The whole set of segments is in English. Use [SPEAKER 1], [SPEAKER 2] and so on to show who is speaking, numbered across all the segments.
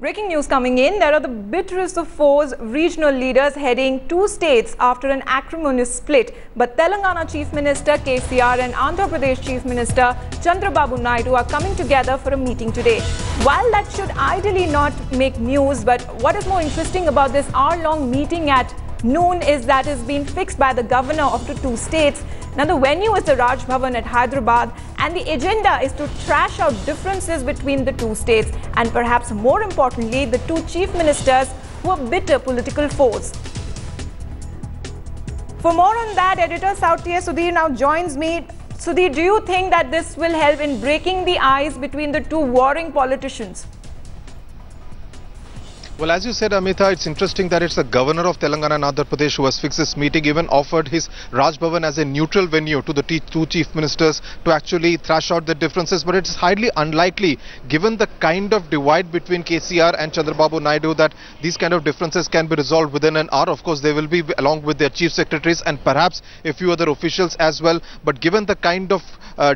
[SPEAKER 1] Breaking news coming in, there are the bitterest of foes, regional leaders heading two states after an acrimonious split. But Telangana Chief Minister KCR and Andhra Pradesh Chief Minister Chandrababu Naidu are coming together for a meeting today. While that should ideally not make news, but what is more interesting about this hour-long meeting at noon is that it's been fixed by the governor of the two states. Now the venue is the Raj Bhavan at Hyderabad, and the agenda is to trash out differences between the two states and perhaps more importantly the two chief ministers who are bitter political foes. For more on that, editor South T. Sudhir now joins me. Sudhir, do you think that this will help in breaking the ice between the two warring politicians?
[SPEAKER 2] Well, as you said, Amita, it's interesting that it's the governor of Telangana and Andhra Pradesh who has fixed this meeting, even offered his Raj Bhavan as a neutral venue to the two chief ministers to actually thrash out the differences. But it's highly unlikely, given the kind of divide between KCR and Chandrababu Naidu, that these kind of differences can be resolved within an hour. Of course, they will be along with their chief secretaries and perhaps a few other officials as well. But given the kind of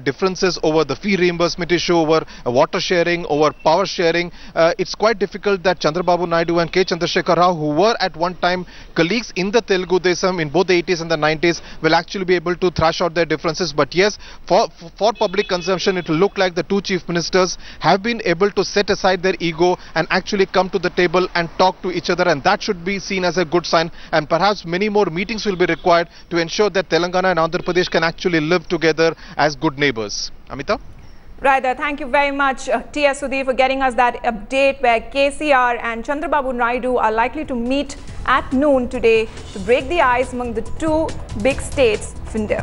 [SPEAKER 2] differences over the fee reimbursement issue, over water sharing, over power sharing, it's quite difficult that Chandrababu Naidu and K. Chandrasekhar Rao, who were at one time colleagues in the Telugu Desam in both the 80s and the 90s, will actually be able to thrash out their differences. But yes, for public consumption, it will look like the two chief ministers have been able to set aside their ego and actually come to the table and talk to each other, and that should be seen as a good sign. And perhaps many more meetings will be required to ensure that Telangana and Andhra Pradesh can actually live together as good neighbors. Amita?
[SPEAKER 1] Right, thank you very much, T.S. Sudhir, for getting us that update where KCR and Chandrababu Naidu are likely to meet at noon today to break the ice among the two big states of India.